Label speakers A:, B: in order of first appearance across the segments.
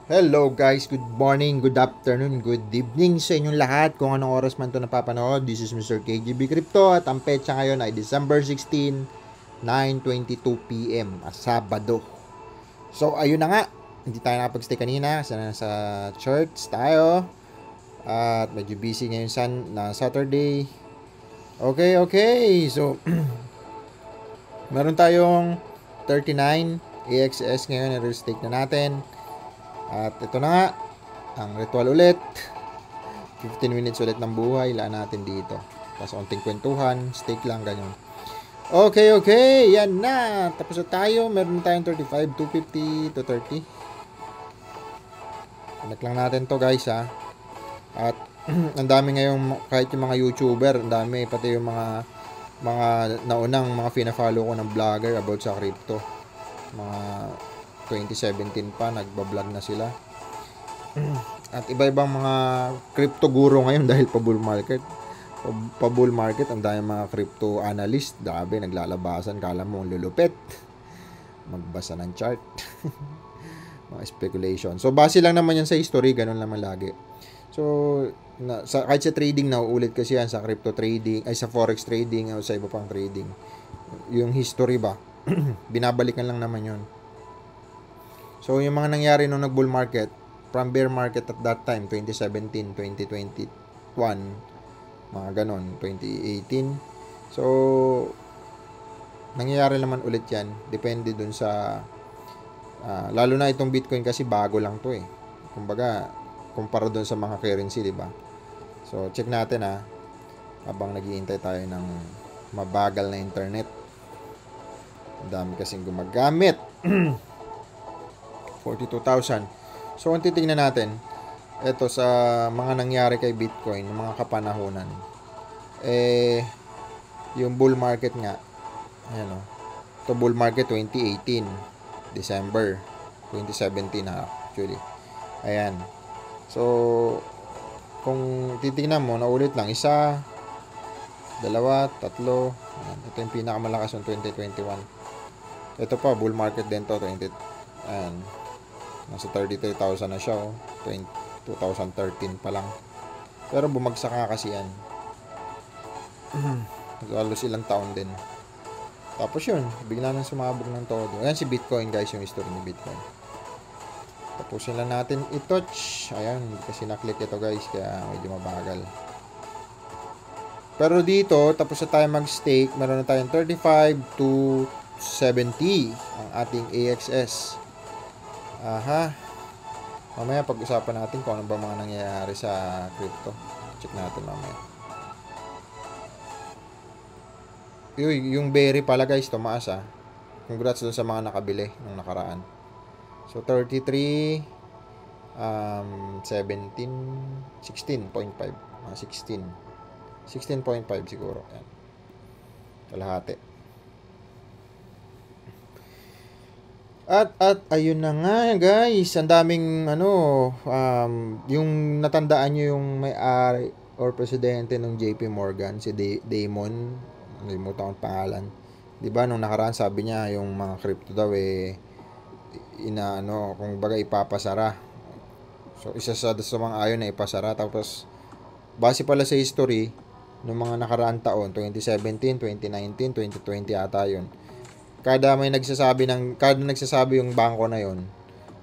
A: Hello guys, good morning, good afternoon, good evening sa inyong lahat. Kung anong oras man ito napapanood, this is Mr. KGB Crypto at ang petsa ngayon ay December 16, 9:22 p.m. Sabado. So ayun na nga, hindi tayo nakapag-stay kanina kasi nasa church tayo at medyo busy ngayon na Saturday. Okay. So meron tayong 39 AXS ngayon, i-stake na natin. At ito na nga, ang ritual ulit. 15 minutes ulit ng buhay, laan natin dito. Tapos onting kwentuhan, stake lang, ganyan. Okay, yan na. Tapos na tayo, meron tayong 35, 250 to 30. Connect lang natin to guys ha. At ang dami ngayong, kahit yung mga YouTuber, ang dami, pati yung mga naunang mga fina-follow ko ng vlogger about sa crypto. Mga 2017 pa, nagbablog na sila. At iba-ibang mga crypto guru ngayon dahil pa bull market. Pa bull market, ang dami mga crypto analyst. Dabi, naglalabasan, kala mo lulupit. Magbasa ng chart. Mga speculation. So, base lang naman yan sa history, ganun naman lagi. So, kahit sa trading, nauulit kasi yan sa crypto trading, ay sa forex trading, o sa iba pang trading. Yung history ba, binabalikan lang naman yun. So, yung mga nangyari nung nag-bull market, from bear market at that time, 2017, 2021, mga ganon, 2018. So, nangyayari naman ulit yan. Depende dun sa, lalo na itong Bitcoin kasi bago lang to eh. Kumbaga, kumpara dun sa mga currency, di ba? So, check natin habang naghihintay tayo ng mabagal na internet. Ang dami kasing gumagamit. 42,000. So, kung titignan natin, ito sa mga nangyari kay Bitcoin, mga kapanahunan, yung bull market nga, ayan o, ito bull market 2018, December, 2017 actually. Ayan. So, kung titignan mo, naulit lang, isa, dalawa, tatlo, ayan. Ito yung pinakamalakas ng 2021. Ito pa, bull market din to, 20, ayan. Nasa 33,000 na siya, 2013 pa lang. Pero bumagsak nga kasi yan. Halos ilang taon din. Tapos yun, bigla nang sumabog ng todo. Ayan si Bitcoin guys, yung history ni Bitcoin. Tapusin lang natin i-touch. Ayan, kasi naklik ito guys, kaya medyo mabagal. Pero dito, tapos na tayo mag-stake, meron na tayong 35 to 70 ang ating AXS. Mamaya pag-usapan natin kung ano ba mga nangyayari sa crypto. Check natin mamaya. Yung berry pala guys, tumaas Congrats dun sa mga nakabili nung nakaraan. So 33, 17, 16.5. 16. 16.5 siguro. Yan. Kalahati. At ayun na nga guys, ang daming yung natandaan nyo yung may-ari or presidente ng JP Morgan, si Damon, nalimutan ko ang pangalan. 'Di ba nung nakaraan sabi niya yung mga crypto daw kung baga ipapasara. So isa sa mga ayon na ipasara, tapos base pala sa history ng mga nakaraan taon, 2017, 2019, 2020 ata yun. Kada nagsasabi yung bangko na yon,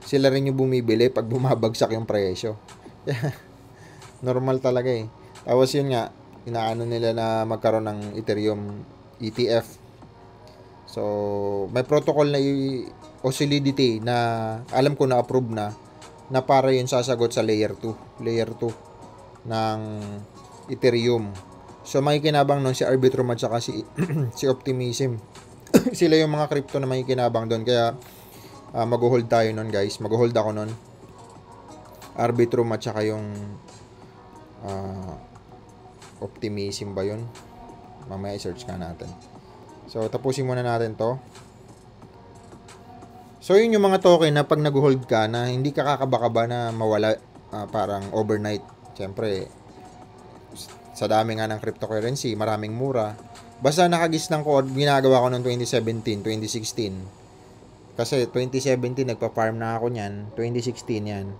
A: sila rin yung bumibili pag bumabagsak yung presyo. Normal talaga eh. Tapos yun nga, inaano nila na magkaroon ng Ethereum ETF. So, may protocol na o solidity na alam ko na approve na para yun sasagot sa layer 2 ng Ethereum. So, makikinabang nun si Arbitrum at saka si Optimism. Sila yung mga crypto na makikinabang doon. Kaya mag-hold tayo nun guys. Mag-hold ako nun. Arbitrum at saka yung Optimism ba yun? Mamaya i-search ka natin. So tapusin muna natin to. So yun yung mga token na pag nag-hold ka na hindi ka kakabaka na mawala parang overnight. Siyempre sa dami nga ng cryptocurrency, maraming mura. Basta nakagisnan ko, ginagawa ko noong 2017, 2016. Kasi 2017 nagpa-farm na ako niyan, 2016 yan.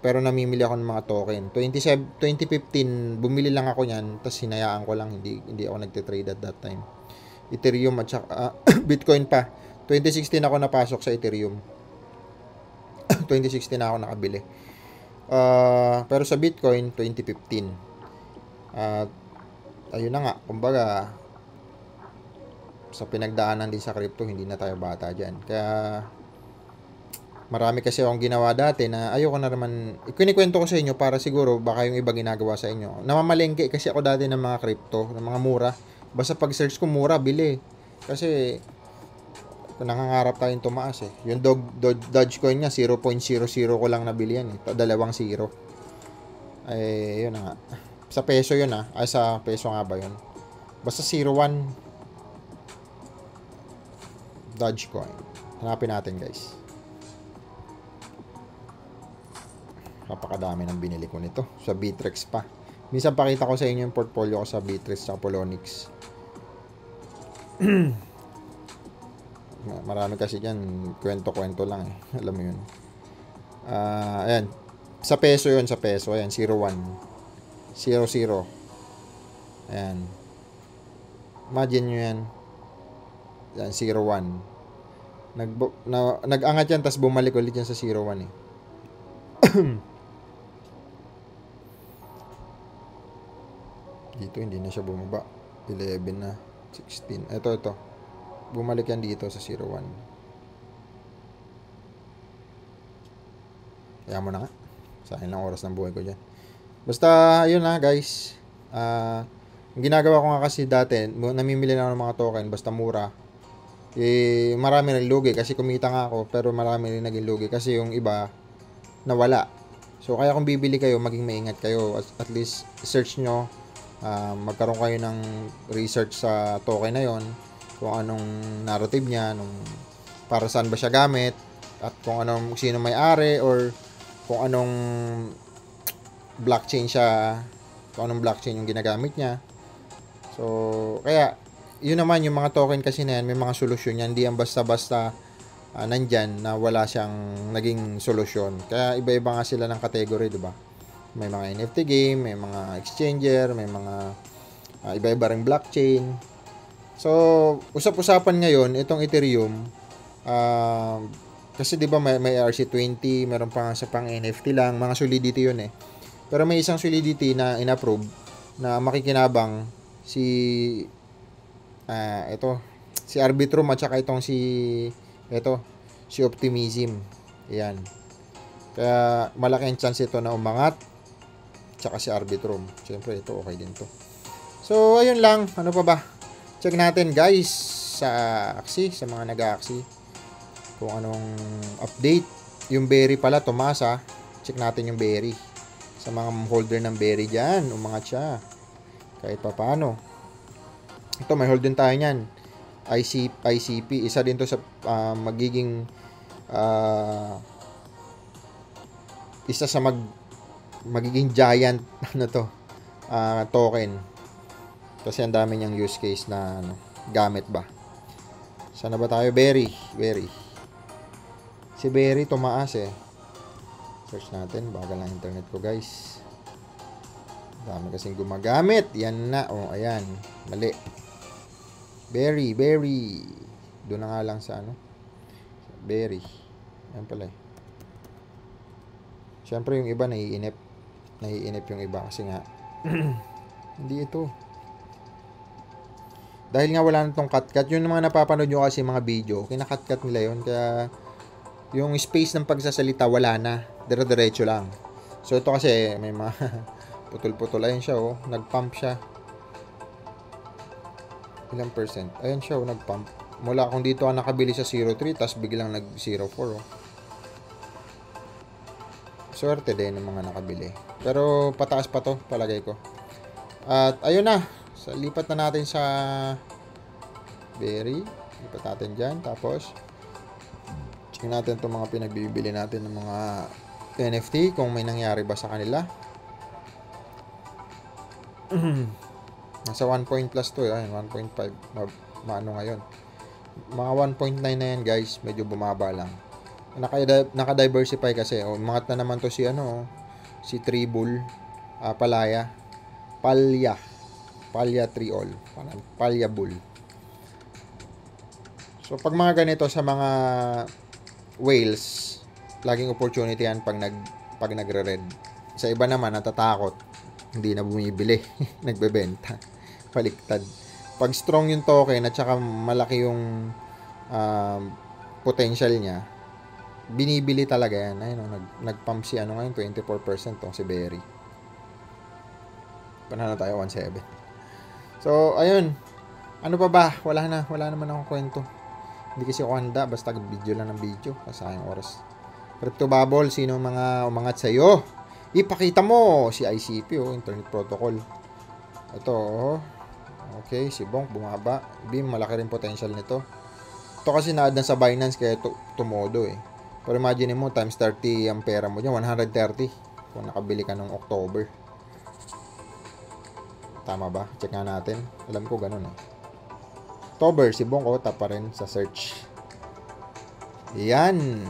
A: Pero namimili ako ng mga token. 2015 bumili lang ako niyan, tapos hinayaan ko lang, hindi ako nagte-trade at that time. Ethereum at saka Bitcoin pa. 2016 ako napasok sa Ethereum. 2016 na ako nakabili. Pero sa Bitcoin 2015. At ayun na nga, kumbaga sa pinagdaanan din sa crypto, hindi na tayo bata dyan. Kaya marami kasi akong ginawa dati na ayoko na naman, ikinikwento ko sa inyo para siguro baka yung iba ginagawa sa inyo. Namamalengke kasi ako dati ng mga crypto, ng mga mura. Basta pag search ko mura, bili. Kasi nangangarap tayong tumaas eh. Yung Dogecoin nga 0.00 ko lang nabili yan eh. 2 zero. Ay, yun na nga. Sa peso yun ah. Ay, sa peso nga ba yun? Basta 01 Dogecoin. Hanapin natin guys. Napakadami ng binili ko nito. Sa Bittrex pa. Minsan pakita ko sa inyo yung portfolio ko sa Bittrex sa Polonix. Marami kasi dyan. Kwento-kwento lang eh. Alam mo yun. Ayan. Sa peso yun. Sa peso. Ayan. 01. 00. Ayan. Imagine nyo yan. Yan, 01. Nag-angat yan, tapos bumalik ulit yan sa 01 eh. Dito, hindi na siya bumaba. 11 na. 16. Ito. Bumalik yan dito sa 01. Kaya mo na nga. Sayang lang oras ng buhay ko dyan. Basta, yun na guys. Ang ginagawa ko nga kasi dati, namimili na ako ng mga token, basta mura. Marami rin lugi kasi kumita nga ako, pero marami rin naging lugi kasi yung iba nawala. So kaya kung bibili kayo, maging maingat kayo. At least search nyo, magkaroon kayo ng research sa token na yon, kung anong narrative niya, para saan ba siya gamit, at kung sino may-ari, or kung anong blockchain siya, kung anong blockchain yung ginagamit niya. So kaya yun naman, yung mga token kasi na yan, may mga solusyon yan. Hindi yan basta-basta nandyan na wala siyang naging solusyon. Kaya iba-iba nga sila ng category, diba? May mga NFT game, may mga exchanger, may mga iba-iba ring blockchain. So, usap-usapan ngayon, itong Ethereum, kasi diba may RC20, meron pa sa pang NFT lang, mga solidity yun eh. Pero may isang solidity na in-approve na makikinabang si si Arbitrum at saka itong si Optimism. Ayan. Kaya malaki ang chance ito na umangat. Tsaka si Arbitrum. Siyempre ito okay din to. So ayun lang. Ano pa ba? Check natin guys sa Axie, sa mga nag-Axie, kung anong update. Yung berry pala tumasa. Check natin yung berry. Sa mga holder ng berry dyan, umangat siya. Kahit pa paano. Ito, may hold din tayo niyan. ICP. Isa din to sa magiging isa sa magiging giant token. Kasi ang dami niyang use case na gamit ba. Sana ba tayo? Berry. Si Berry tumaas eh. Search natin. Bagal lang internet ko guys. Dami kasing gumagamit. Yan na. Ayan. Mali. Berry. Doon na nga lang sa Berry. Yan pala eh. Siyempre yung iba naiinip yung iba kasi nga hindi ito. Dahil nga wala na itong cut. Yung mga napapanood nyo kasi mga video, kinakat-cut nila yun. Kaya yung space ng pagsasalita wala na. Dire-diretso lang. So ito kasi may mga putol-putol. Ayun siya nag-pump siya. Ilang percent? Ayan siya, nag-pump. Mula kung dito ang nakabili sa 0.3, tapos biglang nag-0.4. Swerte din ng mga nakabili. Pero pataas pa to, palagay ko. At ayun na. Lipat na natin sa Berry. Lipat natin dyan. Tapos, check natin itong mga pinagbibili natin ng mga NFT. Kung may nangyari ba sa kanila. Nasa 1 point plus to. Ayan, 1.5. Maano ngayon. Mga 1.9 na yan guys, medyo bumaba lang. Naka-diversify kasi. Umangat na naman to si si Tribul, Palaya. Palya Triol. Palya Bull. So, pag mga ganito sa mga whales, laging opportunity yan pag nagre-red. Sa iba naman, natatakot. Hindi na bumibili. Nagbebenta. Baliktad. Pag strong yung token at saka malaki yung potential niya, binibili talaga yan. Ayun, nag-pump si ngayon, 24% tong si Berry. Panalo tayo, 1.7. So, ayun. Ano pa ba? Wala naman akong kwento. Hindi kasi ako handa, basta video lang ng video. Kasayang oras. Crypto Bubble, sino mga umangat sa'yo? Ipakita mo! Si ICP, Internet Protocol. Ito, okay, si Bonk, bumaba. Beam, malaki rin potential nito. Ito kasi na-add na sa Binance, kaya tumodo Pero imagine mo, times 30 ang pera mo dyan, 130. Kung nakabili ka nung October. Tama ba? Check nga natin. Alam ko ganun October, si Bonk, tap pa rin sa search. Yan.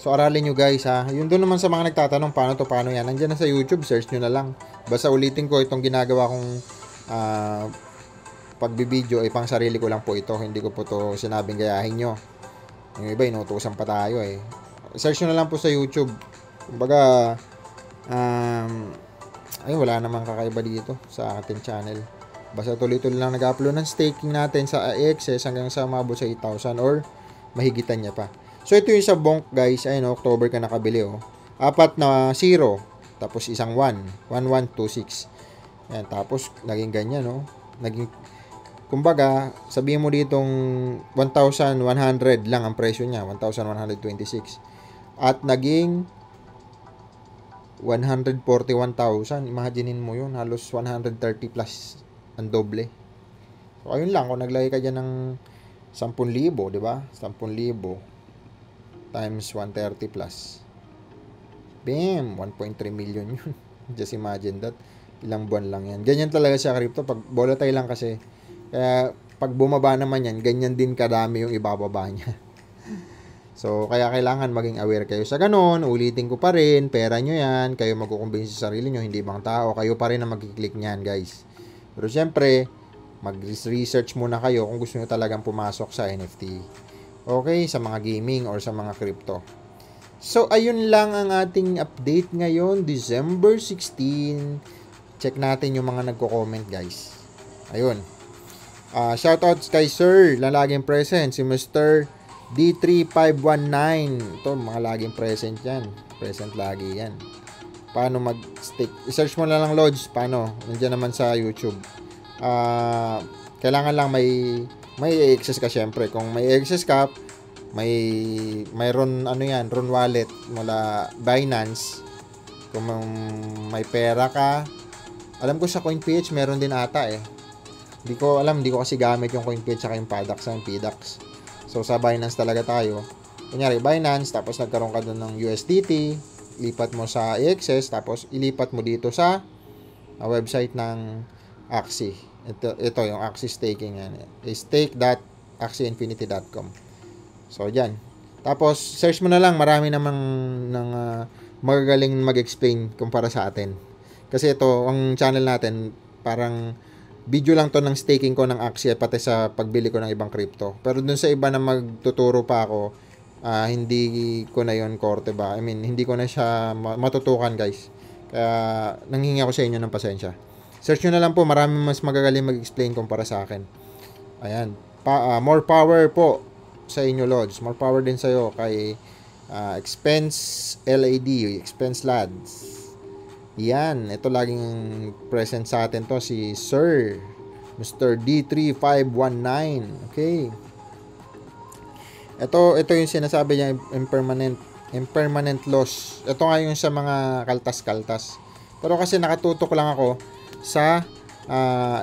A: So, aralin nyo guys Yun doon naman sa mga nagtatanong, paano yan. Nandiyan na sa YouTube, search nyo na lang. Basta ulitin ko itong ginagawa kong pagbibideo, pang sarili ko lang po ito. Hindi ko po to sinabing gayahin nyo. Yung iba, inutusan pa tayo Search nyo na lang po sa YouTube. Kumbaga, wala namang kakaiba dito sa ating channel. Basta tuloy-tuloy lang nag-upload ng staking natin sa AXS hanggang sa mabot sa 8,000 or mahigitan niya pa. So, ito yung sa Bonk, guys. Ayun, October ka nakabili, 4 na 0. Tapos isang 1. 1126. Yan, tapos naging ganyan, Naging, kumbaga, sabihin mo ditong 1,100 lang ang presyo niya. 1,126. At naging 141,000. Imaginein mo yun. Halos 130 plus ang doble. So, ayun lang. Kung naglagay ka dyan ng 10,000, di ba? 10,000 times 130 plus. Bam! 1.3 million yun. Just imagine that. Ilang buwan lang yan. Ganyan talaga sa crypto. Pag volatile lang kasi. Kaya, pag bumaba naman yan, ganyan din kadami yung ibababa niya. So, kaya kailangan maging aware kayo sa ganun. Ulitin ko pa rin. Pera nyo yan. Kayo magkukumbinsi sa sarili nyo. Hindi ibang tao. Kayo pa rin ang magkiklik niyan, guys. Pero syempre, mag-research muna kayo kung gusto nyo talagang pumasok sa NFT. Okay? Sa mga gaming or sa mga crypto. So, ayun lang ang ating update ngayon. December 16. Check natin yung mga nagko-comment, guys. Ayun. Shoutouts kay Sir na laging present. Si Mr. D3519. Ito, mga laging present yan. Present lagi yan. Paano mag-stake? I-search mo na lang, Lodge. Paano? Nandiyan naman sa YouTube. Kailangan lang may access ka syempre. Kung may access ka, may Ron wallet mula Binance. Kung may pera ka, alam ko sa CoinPH meron din ata Hindi ko kasi gamit yung CoinPH saka yung PDAX. So, sa Binance talaga tayo. Kunyari, Binance, tapos nagkaroon ka doon ng USDT, lipat mo sa AXS, tapos ilipat mo dito sa website ng Axie. Ito yung Axie staking yan. Stake.axieinfinity.com. So, dyan. Tapos, search mo na lang. Marami namang magagaling mag-explain kumpara sa atin. Kasi ito, ang channel natin, parang video lang to ng staking ko ng Axie pati sa pagbili ko ng ibang crypto. Pero dun sa iba na magtuturo pa ako, hindi ko na yon korte ba. I mean, hindi ko na siya matutukan, guys. Kaya nanghingi ako sa inyo ng pasensya. Search nyo na lang po, marami mas magagaling mag-explain kumpara sa akin. Ayan. More power po sa inyo, Lodge. More power din sa'yo kay Expense Lads. Yan, ito laging present sa atin to, si Sir Mr. D3519. Okay. Ito yung sinasabi niya, impermanent loss. Ito nga yung sa mga kaltas-kaltas. Pero kasi nakatutok lang ako sa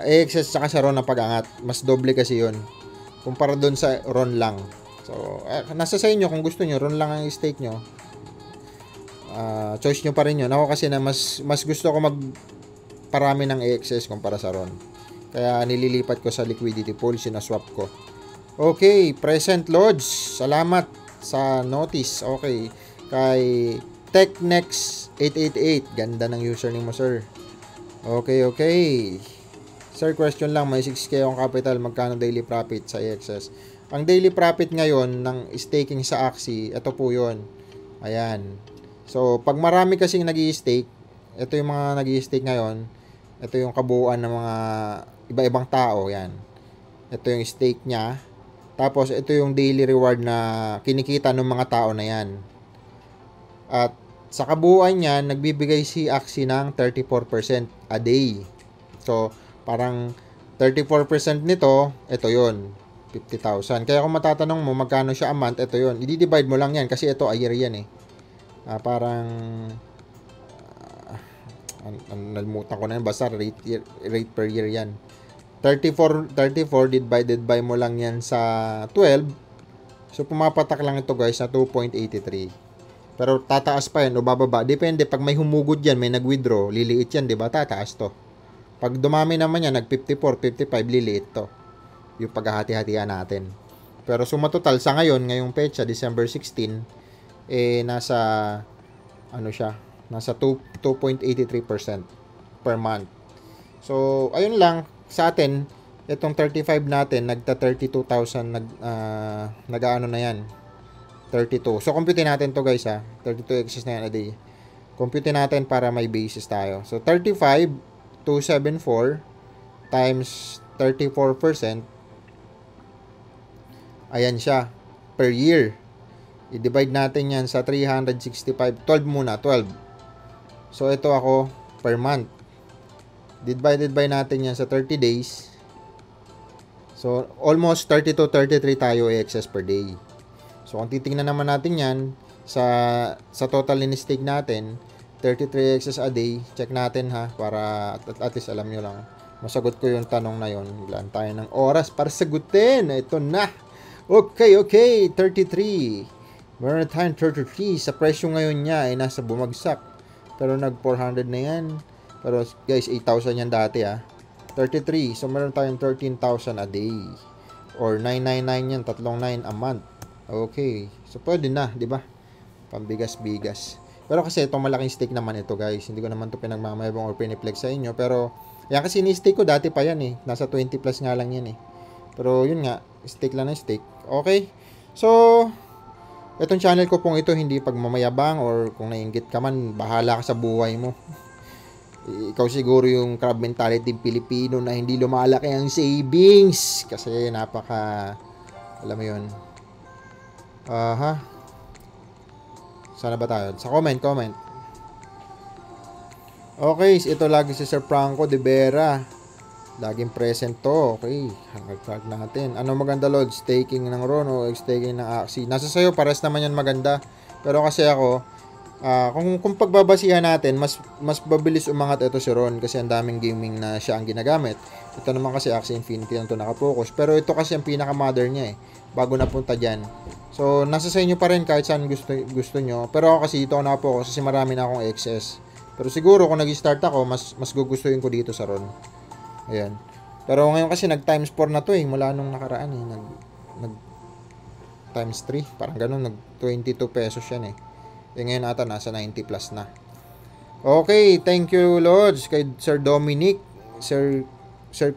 A: AXS saka sa RON na pag-angat. Mas doble kasi yun. Kumpara doon sa RON lang. So, nasa sa inyo kung gusto nyo, RON lang ang stake nyo. Choice nyo pa rin yun. Ako kasi na mas gusto ko magparami ng AXS kumpara sa RON. Kaya nililipat ko sa liquidity pool, sinaswap ko. Okay, present Lods. Salamat sa notice. Okay. Kay TechNex888. Ganda ng username mo, sir. Okay, okay. Sir, question lang. May 6K akong capital. Magkano daily profit sa AXS? Ang daily profit ngayon ng staking sa Axie, ito po yun. Ayan. So, pag marami kasing nag-i-stake, ito yung mga nag-i-stake ngayon. Ito yung kabuuan ng mga iba-ibang tao. Yan. Ito yung stake niya. Tapos, ito yung daily reward na kinikita ng mga tao na yan. At sa kabuuan niya, nagbibigay si Axie ng 34% a day. So, parang 34% nito, ito yon 50,000. Kaya kung matatanong mo, magkano siya a month, ito yon i-divide mo lang yan kasi ito a year yan eh. Parang, nalimutan ko na yan, basta rate per year yan. 34 divided by mo lang yan sa 12. So, pumapatak lang ito guys na 2.83. Pero tataas pa yan o bababa. Depende, pag may humugod yan, may nag-withdraw, liliit yan, di ba? Tataas to. Pag dumami naman yan, nag-54, 55, liliit to. Yung paghahati-hatian natin. Pero suma total, sa ngayon, ngayong petsa, December 16, nasa, nasa 2.83% per month. So, ayun lang, sa atin, itong 35 natin, nagta 32,000, nag-ano na yan, 32. So, compute natin to guys 32 excess na yan a day. Compute natin para may basis tayo. So, 35,274 times 34%. Ayan siya. Per year. I-divide natin yan sa 365. 12 muna. 12. So, ito ako per month. Divided by natin yan sa 30 days. So, almost 32-33 tayo excess per day. So, kung titingnan naman natin yan, sa total in-stake natin, 33 excess a day, check natin para at least alam nyo lang. Masagot ko yung tanong na yon. Bilaan tayo ng oras para sagutin. Ito na. Okay, 33. Meron tayong 33. Sa presyo ngayon niya ay nasa bumagsak. Pero nag 400 na yan. Pero guys, 8,000 yan dati 33. So, meron tayong 13,000 a day. Or 999 yan, 39 a month. Okay. So, pwede na, di ba? Pambigas-bigas. Pero kasi itong malaking stake naman ito, guys. Hindi ko naman ito pinagmamayabang or piniplex sa inyo. Pero, yan kasi ni-stake ko dati pa yan eh. Nasa 20 plus nga lang yan eh. Pero, yun nga. Stake lang ng stake. Okay. So, itong channel ko pong ito, hindi pagmamayabang or kung naiinggit ka man, bahala ka sa buhay mo. Ikaw siguro yung crab mentality Pilipino na hindi lumalaki ang savings. Kasi napaka, alam mo yun. Sana ba tayo? Sa comment. Okay, ito lagi si Sir Franco de Vera. Laging present to. Okay, hanggang natin. Ano maganda, Lord? Staking ng RON o staking ng Axie? Nasa sayo, pares naman yan maganda. Pero kasi ako, kung pagbabasihan natin, mas mabilis umangat ito si Ron kasi ang daming gaming na siya ang ginagamit. Ito naman kasi Axie Infinity lang ito nakapokus. Pero ito kasi ang pinaka-mother niya bago napunta dyan. So, nasa sa inyo pa rin kahit saan gusto nyo. Pero ako kasi dito ako nakapokus kasi marami na akong excess. Pero siguro kung nag-start ako, mas gugustuhin ko dito sa Ron. Ayan. Pero ngayon kasi nag times 4 na to mula nung nakaraan nag times 3. Parang ganun, nag 22 pesos yan ngayon ata nasa 90 plus na. Okay, thank you Lords kay Sir Dominic, Sir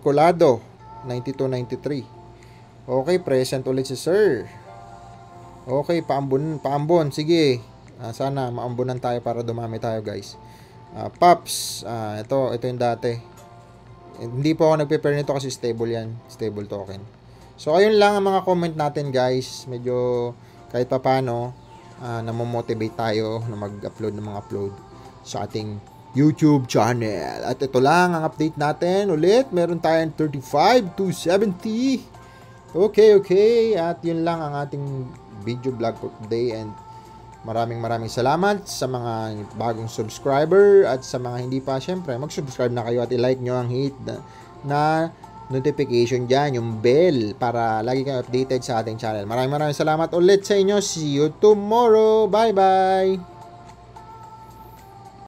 A: Colado 9293. Okay, present ulit si Sir. Okay, paambon. Sige. Sana maambunan tayo para dumami tayo, guys. Pops, ito yung dati. Hindi po ako nagprepare nito kasi stable yan, stable token. So, ayun lang ang mga comment natin, guys. Medyo kahit papano namomotivate tayo na mag-upload ng mga upload sa ating YouTube channel. At ito lang ang update natin. Ulit, meron tayong 35 to 70. Okay. At yun lang ang ating video vlog for today. And maraming salamat sa mga bagong subscriber at sa mga hindi pa, syempre, mag-subscribe na kayo at i-like nyo ang hit na notification dyan, yung bell, para lagi kayo updated sa ating channel. Maraming salamat ulit sa inyo. See you tomorrow. Bye-bye!